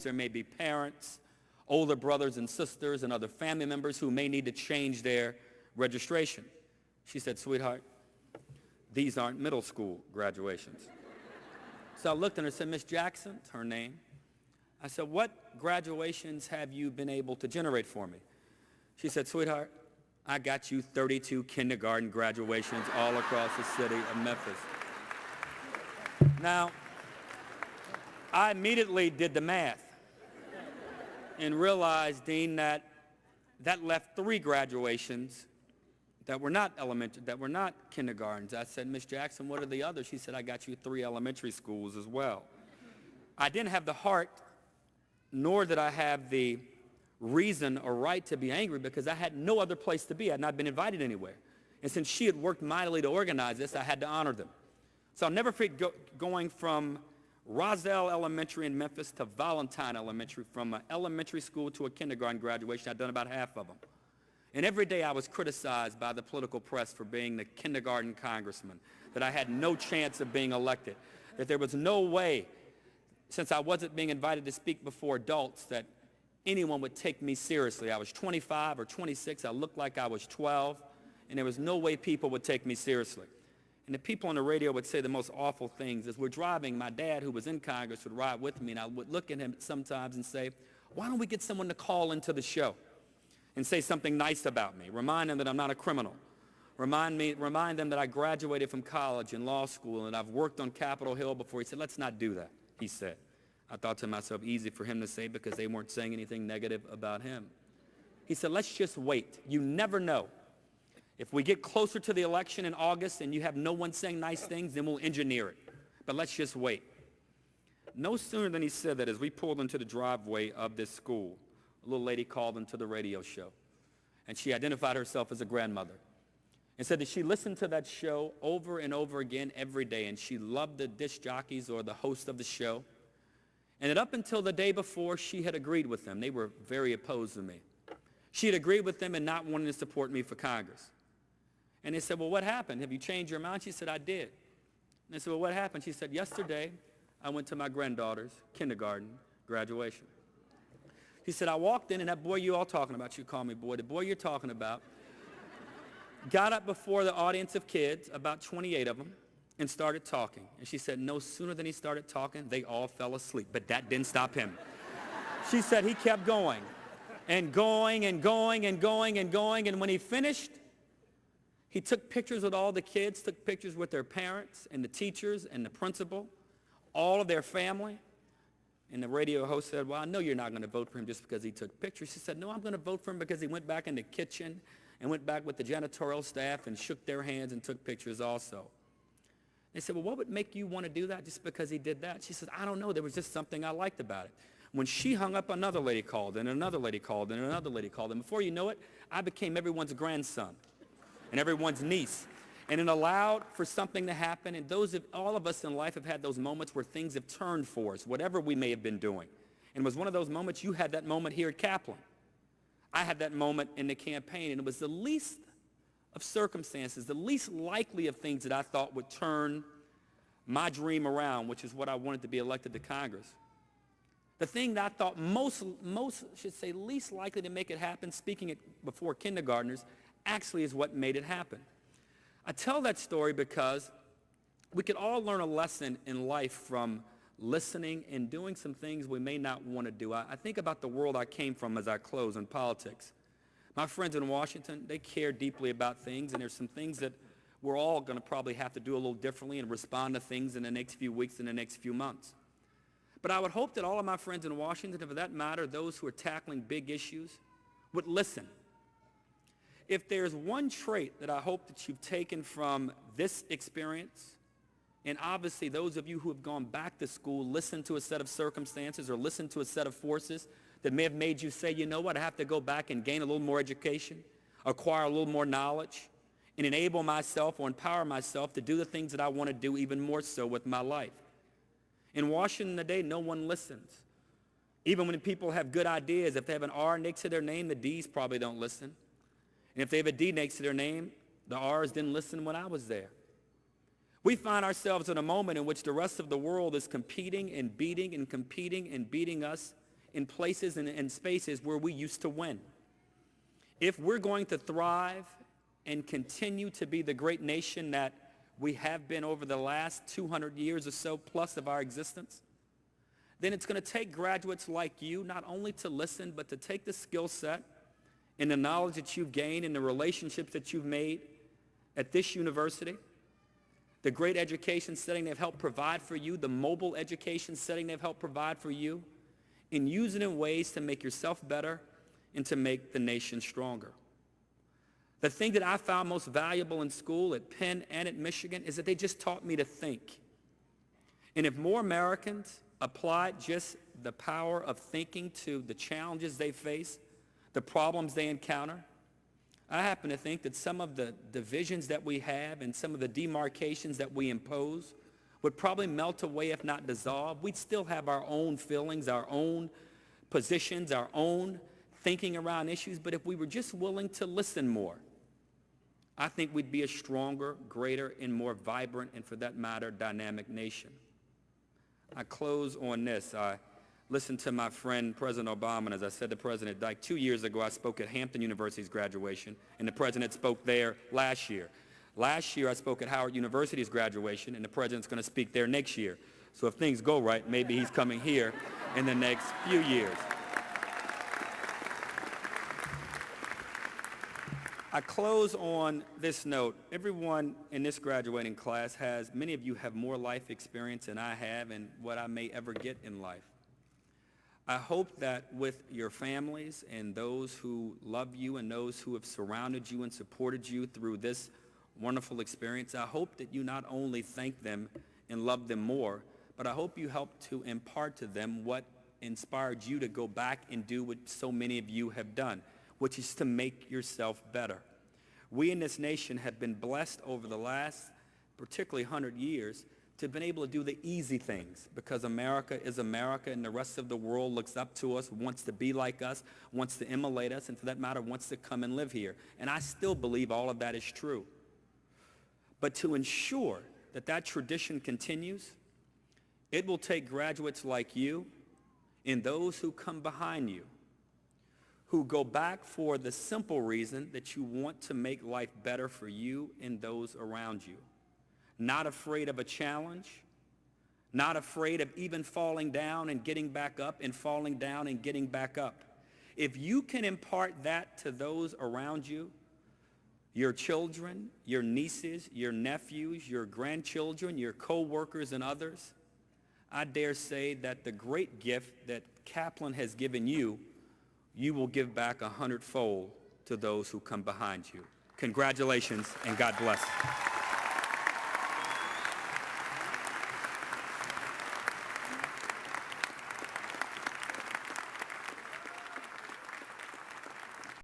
There may be parents, older brothers and sisters, and other family members who may need to change their registration. She said, sweetheart, these aren't middle school graduations. So I looked at her and said, Miss Jackson, her name. I said, what graduations have you been able to generate for me? She said, sweetheart, I got you 32 kindergarten graduations all across the city of Memphis. Now, I immediately did the math and realized, Dean, that left 3 graduations that were not elementary, that were not kindergartens. I said, Miss Jackson, what are the others? She said, I got you 3 elementary schools as well. I didn't have the heart, nor did I have the reason or right to be angry, because I had no other place to be. I had not been invited anywhere. And since she had worked mightily to organize this, I had to honor them. So I'll never forget going from Roselle Elementary in Memphis to Valentine Elementary, from an elementary school to a kindergarten graduation. I'd done about half of them. And every day I was criticized by the political press for being the kindergarten congressman, that I had no chance of being elected, that there was no way, since I wasn't being invited to speak before adults, that anyone would take me seriously. I was 25 or 26, I looked like I was 12, and there was no way people would take me seriously. And the people on the radio would say the most awful things. As we're driving, my dad, who was in Congress, would ride with me, and I would look at him sometimes and say, why don't we get someone to call into the show and say something nice about me, remind them that I'm not a criminal, remind them that I graduated from college and law school and I've worked on Capitol Hill before. He said, let's not do that, he said. I thought to myself, easy for him to say because they weren't saying anything negative about him. He said, let's just wait. You never know. If we get closer to the election in August and you have no one saying nice things, then we'll engineer it. But let's just wait. No sooner than he said that, as we pulled into the driveway of this school, a little lady called into the radio show. And she identified herself as a grandmother and said that she listened to that show over and over again every day, and she loved the disc jockeys or the host of the show. And that up until the day before, she had agreed with them. They were very opposed to me. She had agreed with them in not wanting to support me for Congress. And they said, well, what happened? Have you changed your mind? She said, I did. And they said, well, what happened? She said, yesterday, I went to my granddaughter's kindergarten graduation. She said, I walked in, and that boy you all talking about, you call me boy, the boy you're talking about, got up before the audience of kids, about 28 of them, and started talking. And she said, no sooner than he started talking, they all fell asleep. But that didn't stop him. She said he kept going and going and going and going and going. And when he finished, he took pictures with all the kids, took pictures with their parents and the teachers and the principal, all of their family. And the radio host said, well, I know you're not going to vote for him just because he took pictures. She said, no, I'm going to vote for him because he went back in the kitchen and went back with the janitorial staff and shook their hands and took pictures also. They said, well, what would make you want to do that just because he did that? She said, I don't know. There was just something I liked about it. When she hung up, another lady called, and another lady called, and another lady called. And before you know it, I became everyone's grandson and everyone's niece. And it allowed for something to happen. And all of us in life have had those moments where things have turned for us, whatever we may have been doing. And it was one of those moments. You had that moment here at Kaplan. I had that moment in the campaign, and it was the least of circumstances, the least likely of things that I thought would turn my dream around, which is what I wanted to be elected to Congress. The thing that I thought least likely to make it happen, speaking before kindergartners, actually is what made it happen. I tell that story because we could all learn a lesson in life from listening and doing some things we may not want to do. I think about the world I came from as I close in politics. My friends in Washington, they care deeply about things, and there's some things that we're all going to probably have to do a little differently and respond to things in the next few weeks and the next few months. But I would hope that all of my friends in Washington, and for that matter, those who are tackling big issues, would listen. If there's one trait that I hope that you've taken from this experience, and obviously those of you who have gone back to school, listened to a set of circumstances or listened to a set of forces that may have made you say, you know what, I have to go back and gain a little more education, acquire a little more knowledge, and enable myself or empower myself to do the things that I want to do even more so with my life. In Washington today, no one listens. Even when people have good ideas, if they have an R next to their name, the D's probably don't listen. And if they have a D next to their name, the R's didn't listen when I was there. We find ourselves in a moment in which the rest of the world is competing and beating and competing and beating us in places and spaces where we used to win. If we're going to thrive and continue to be the great nation that we have been over the last 200 years or so plus of our existence, then it's going to take graduates like you not only to listen, but to take the skill set and the knowledge that you've gained and the relationships that you've made at this university, the great education setting they've helped provide for you, the mobile education setting they've helped provide for you, and use it in ways to make yourself better and to make the nation stronger. The thing that I found most valuable in school at Penn and at Michigan is that they just taught me to think. And if more Americans applied just the power of thinking to the challenges they face, the problems they encounter, I happen to think that some of the divisions that we have and some of the demarcations that we impose would probably melt away if not dissolve. We'd still have our own feelings, our own positions, our own thinking around issues, but if we were just willing to listen more, I think we'd be a stronger, greater, and more vibrant, and for that matter, dynamic nation. I close on this. I listened to my friend, President Obama, and as I said to President, like 2 years ago, I spoke at Hampton University's graduation, and the President spoke there last year. Last year, I spoke at Howard University's graduation, and the President's going to speak there next year. So if things go right, maybe he's coming here in the next few years. I close on this note. Everyone in this graduating class has, many of you have more life experience than I have and what I may ever get in life. I hope that with your families and those who love you and those who have surrounded you and supported you through this wonderful experience, I hope that you not only thank them and love them more, but I hope you help to impart to them what inspired you to go back and do what so many of you have done, which is to make yourself better. We in this nation have been blessed over the last, particularly 100 years, to have been able to do the easy things because America is America and the rest of the world looks up to us, wants to be like us, wants to emulate us, and for that matter, wants to come and live here. And I still believe all of that is true. But to ensure that that tradition continues, it will take graduates like you and those who come behind you who go back for the simple reason that you want to make life better for you and those around you. Not afraid of a challenge, not afraid of even falling down and getting back up and falling down and getting back up. If you can impart that to those around you, your children, your nieces, your nephews, your grandchildren, your co-workers and others, I dare say that the great gift that Kaplan has given you, you will give back 100-fold to those who come behind you. Congratulations and God bless.